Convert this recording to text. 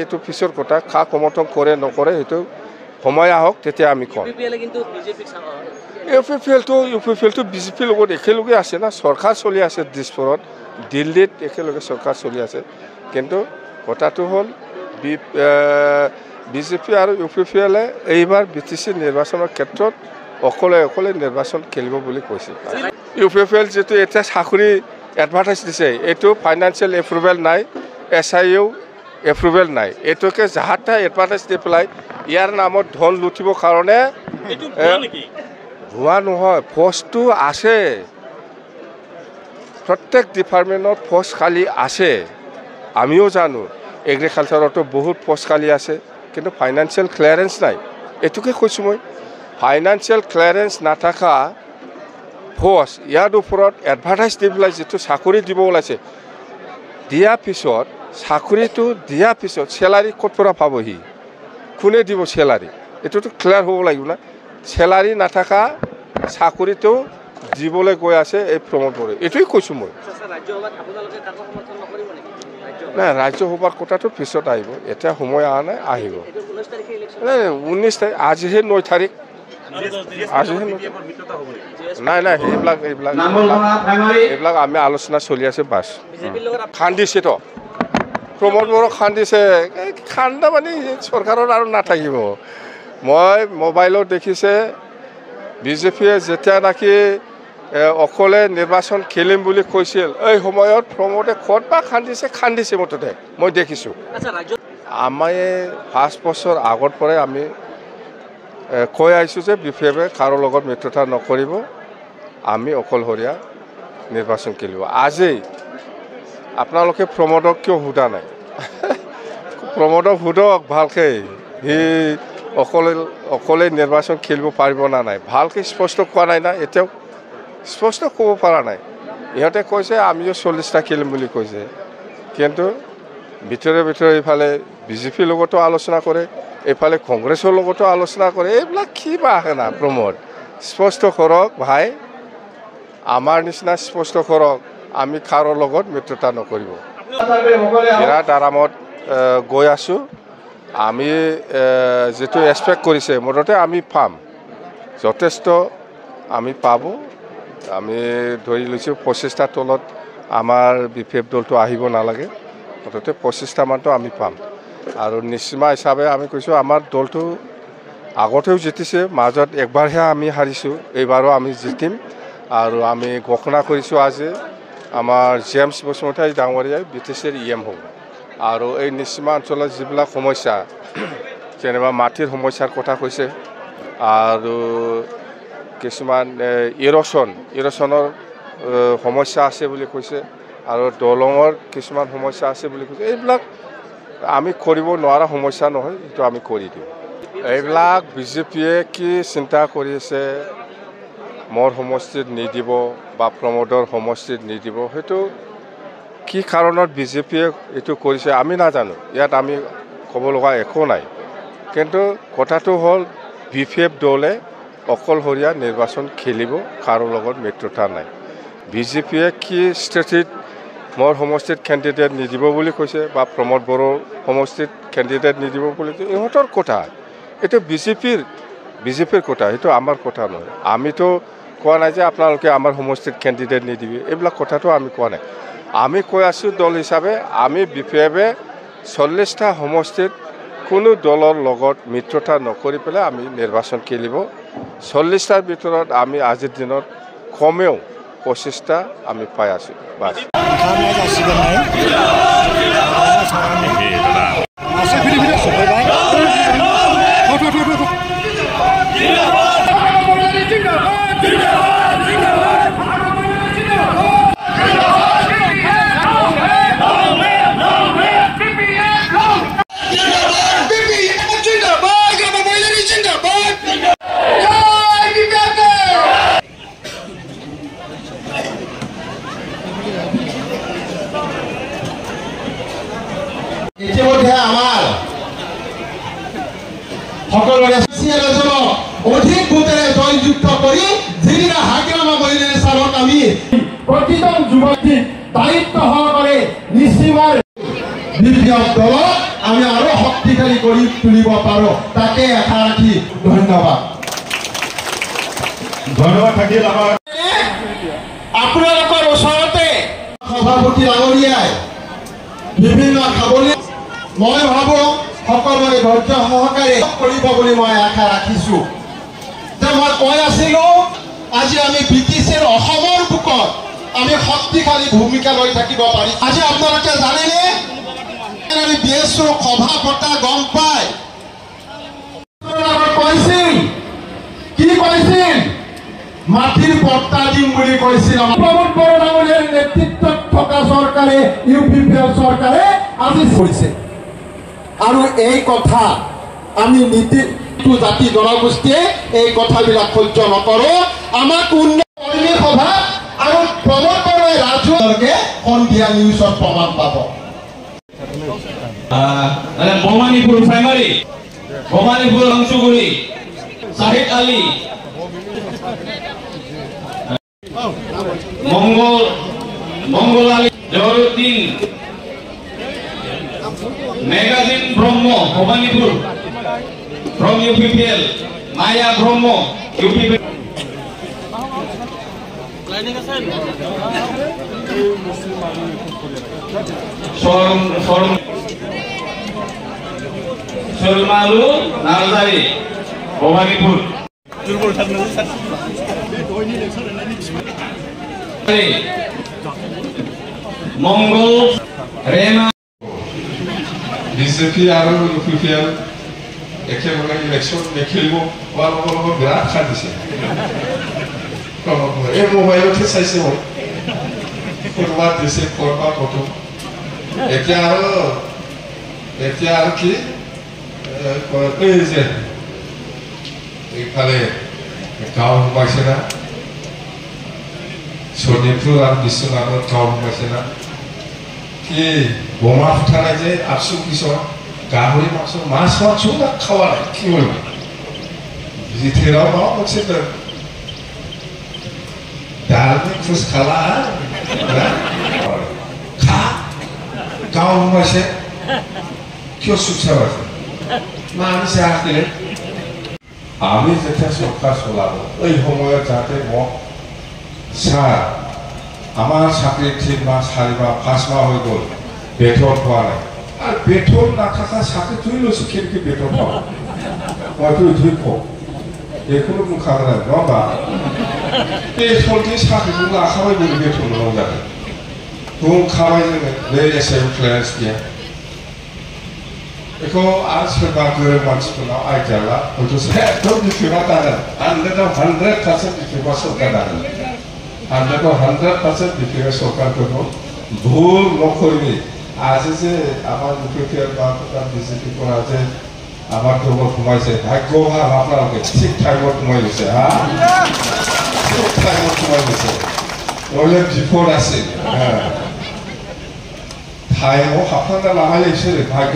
এইটো পিছৰ কথা কাক সমৰ্থন কৰে নকৰে সেইটো সময় আহক তেতিয়া আমি কম ইউ পি পি এলটো বিজেপিৰ লগত একেলগে আছে না চৰকাৰ চলি আছে দিছপুৰত দিল্লীত একেলগে চৰকাৰ চলি আছে কিন্তু কথাটো হ'ল বিজেপি আৰু ইউ পি পি এলে এইবাৰ BTC নিৰ্বাচনৰ ক্ষেত্ৰত অকলে নিৰ্বাচন খেলিব বুলি কৈছে ইউ পি পি এল যিটো এতিয়া চাকৰি এডভাৰটাইজ দিছে এইটো ফাইনেন্সিয়েল এপ্ৰুভেল নাই SIO এপ্ৰুভেল নাই এইটোকে যাহাতা এডভাৰটাইজ দি পেলাই ইয়াৰ নামত ধন লুটিবৰ কাৰণে ভুৱা নহয় পোষ্টটো আছে প্ৰত্যেক ডিপাৰ্টমেণ্টত পোষ্ট খালি আছে আমিও জানো এগ্ৰিকালচাৰতো বহুত পোষ্ট খালি আছে কিন্তু ফাইনেন্সিয়েল ক্লিয়াৰেন্স নাই এইটোকে কৈছোঁ মই ফাইনেন্সিয়েল ক্লিয়াৰেন্স নাথাকা পোষ্ট ইয়াৰ ওপৰত এডভাৰটাইজ দি পেলাই যিটো চাকৰি দিব ওলাইছে দিয়াৰ পিছত চাকৰিটো দিয়াৰ পিছত চেলাৰী ক'ৰ পৰা পাবহি কোনে দিব চেলাৰী এইটোতো ক্লিয়াৰ হ'ব লাগিব না চেলাৰী নাথাকা চাকৰিটো দিবলৈ গৈ আছে এই প্ৰমোদ বড়োই এইটোৱে কৈছোঁ মই নাই ৰাজ্যসভাৰ কথাটো পিছত আহিব এতিয়া সময় অহা নাই আহিব 19 তাৰিখ আজিহে 9 তাৰিখ আজিহে নাই এইবিলাক আমি আলোচনা চলি আছে বাছ খান্দিছে তো প্ৰমোদ বড়ো খান্দিছে খান্দা মানে চৰকাৰৰ আৰু নাথাকিব মই মোবাইলত দেখিছে বিজেপিয়ে যেতিয়া নাকি অকলে নিৰ্বাচন খেলিম বুলি কৈছিল এই সময়ত প্ৰমোদে ক'ত বা খান্দিছে মুঠতে মই দেখিছোঁ আমি 5 বছৰ আগৰ পৰাই আমি কৈ আহিছোঁ যে বিফেবে কাৰো লগত মিত্ৰতা নকৰিব আমি অকলশৰীয়া নিৰ্বাচন খেলিব আজি আপোনালোকে প্ৰমোদক কিয় সোধা নাই প্ৰমোদক সোধক ভালকৈ সি অকলে নিৰ্বাচন খেলিব পাৰিব না নাই ভালকৈ স্পষ্ট কোৱা নাই না এতিয়াও স্পষ্ট ক'ব পৰা নাই ইহঁতে কৈছে আমিও 40টা খেলিম বুলি কৈছে কিন্তু ভিতৰে ইফালে বিজেপিৰ লগতো আলোচনা কৰে এইফালে কংগ্ৰেছৰ লগতো আলোচনা কৰে এইবিলাক কি বা আহে না প্ৰমোদ স্পষ্ট কৰক ভাই আমাৰ নিচিনা স্পষ্ট কৰক আমি কাৰো লগত মিত্ৰতা নকৰিব বিৰাট আৰামত গৈ আছোঁ আমি যেটো এক্সপেক্ট কৰিছে মুঠতে আমি পাম যথেষ্ট আমি পাব আমি ধৰি লৈছোঁ 25টা তলত আমাৰ বিফেপ দলটো আহিব নালাগে মুঠতে 25টা মানটো আমি পাম আৰু নিশ্চিমা হিচাপে আমি কৈছোঁ আমাৰ দলটো আগতেও জিতিছে মাজত একবাৰহে আমি হাৰিছোঁ এইবাৰো আমি জিতিম আৰু আমি ঘোষণা কৰিছোঁ আজি আমাৰ জেমছ বসুমতাৰী ডাঙৰীয়াই BTCৰ EM হ'ব আৰু এই নিশ্চিমা অঞ্চলৰ যিবিলাক সমস্যা যেনিবা মাটিৰ সমস্যাৰ কথা কৈছে আৰু কিছুমান ইৰছনৰ সমস্যা আছে বুলি কৈছে আৰু দলঙৰ কিছুমান সমস্যা আছে বুলি কৈছে এইবিলাক আমি কৰিব নোৱাৰা সমস্যা নহয় এইটো আমি কৰি দিওঁ এইবিলাক বিজেপিয়ে কি চিন্তা কৰি আছে মোৰ সমষ্টিত নিদিব বা প্ৰমোদৰ সমষ্টিত নিদিব সেইটো কি কাৰণত বিজেপিয়ে এইটো কৰিছে আমি নাজানো ইয়াত আমি ক'ব লগা একো নাই কিন্তু কথাটো হ'ল বিফেপ দলে অকলশৰীয়া নিৰ্বাচন খেলিব কাৰো লগত মিত্ৰতা নাই বিজেপিয়ে কি স্থিতিত মোৰ সমষ্টিত কেণ্ডিডেট নিদিব বুলি কৈছে বা প্ৰমোদ বড়োৰ সমষ্টিত কেণ্ডিডেট নিদিব বুলি ইহঁতৰ কথা এইটো বিজেপিৰ কথা সেইটো আমাৰ কথা নহয় আমিতো কোৱা নাই যে আপোনালোকে আমাৰ সমষ্টিত কেণ্ডিডেট নিদিবি এইবিলাক কথাটো আমি কোৱা নাই আমি কৈ আছোঁ দল হিচাপে আমি বিফেপে 40টা সমষ্টিত কোনো দলৰ লগত মিত্ৰতা নকৰি পেলাই আমি নিৰ্বাচন খেলিব 40টাৰ ভিতৰত আমি আজিৰ দিনত কমেও 25টা আমি পাই আছোঁ বাছ ইতিমধ্যে আমাৰ সকলোৰে অধিক ভোটেৰে জয়যুক্ত কৰি যিদিনা হাগ্ৰামা মহিলাৰ স্থানত আমি প্ৰতিজন যুৱতীক দায়িত্ব সহকাৰে নিশ্চিমাৰ বিপ্লৱ দলক আমি আৰু শক্তিশালী কৰি তুলিব পাৰোঁ তাকে আশা ৰাখি ধন্যবাদ থাকিল আমাৰ আপোনালোকৰ ওচৰতে সভাপতি ডাঙৰীয়াই বিভিন্ন খাবলৈ মই ভাবোঁ সকলোৰে ধৈৰ্য সহকাৰে কৰিব বুলি মই আশা ৰাখিছোঁ যে মই কৈ আছিলোঁ আজি আমি ব্ৰিটিছৰ অসমৰ বুকত আমি শক্তিশালী ভূমিকা লৈ থাকিব পাৰিম আজি আপোনালোকে জানেনে আমি বিএছৰ সভা পতা গম পায় কৈছিল কি কৈছিল মাটিৰ পট্টা দিম বুলি কৈছিল প্ৰমোদ বড়ো ডাঙৰীয়াৰ নেতৃত্বত থকা চৰকাৰে ইউপিপিএল চৰকাৰে আজি কৰিছে আৰু এই কথা আমি নীতিটো জাতি জনগোষ্ঠীয়ে এই কথাবিলাক সহ্য নকৰোঁ আমাক কৰ্মী সভা আৰু প্ৰমোদ বড়োৱে ৰাজহুৱাকে সন্ধিয়া নিউজত প্ৰমাণ পাব ভবানীপুৰ প্ৰাইমাৰী ভবানীপুৰ অংশগুৰি শাহিদ আলী মঙ্গল Ali জহরুদ্দিন magazine Brahma Bhabanipur from UPPL Maya Brahma UPPL সরমালু নারদারি Bhabanipur মঙ্গল রেমা বিজেপি আৰু ইউপিপিএল একেলগে ইলেকশ্যন নেখেলিব অলপ বিৰাট খান্দিছে এই মোবাইলতে চাইছে মই কোনোবা দিছে কৰবা ফটো এতিয়া আৰু কি এই যে এইফালে গাঁও সোমাইছে না শোণিতপুৰ আৰু বিশ্বনাথত গাঁও সোমাইছে না কি বোমা ফুটা নাই যে আছো কিছু গাহৰি মাছ মাছো না খাওয়া নাই কি কৰিব জিথেৰাও পাওঁ বলছে ডাল মে খুশ খালা খা গাঁও সোমাইছে কিয় চুপচাপ আছে না আমি চাহ দিলে আমি যেতিয়া চৰকাৰ চলাব এই সময়ত যাতে মোক ছাৰ আমাৰ চাকৰি 3 মাহ 4 মাহ 5 মাহ হৈ গ'ল বেতন পোৱা নাই আৰু বেতন নাথাকা চাকৰি তুলি লৈছোঁ কেনেকৈ বেতন পাব মইতো ধুই কওঁ এইখনো মোৰ খাব নাই নবা बेथननि साख्रिखौ लाखाबाय बोरै बेथन मोनाव जादों बुंखाबाय जोङो बे एसेबो क्लियारेन्स गैया बेखौ आरो सोरबा गोरों मानसिफोरनाव आइडिया ला हयथ' एकदम बिफेबा दागोन 100% बिफेबा सरकार दागोन 100% बिफेबा सरकारफोरखौ ভুল নকৰিবি আজি যে আমাৰ ইউপিপিএল বা বিজেপি পৰা যে আমাৰ দলত সোমাইছে ভাগ্য ভাল আপোনালোকে ঠিক টাইমত সোমাই গৈছে হা ঠিক টাইমত সোমাই গৈছে নহ'লে বিপদ আছিল টাইমত হাফান্দা লাগালে ভাগ্য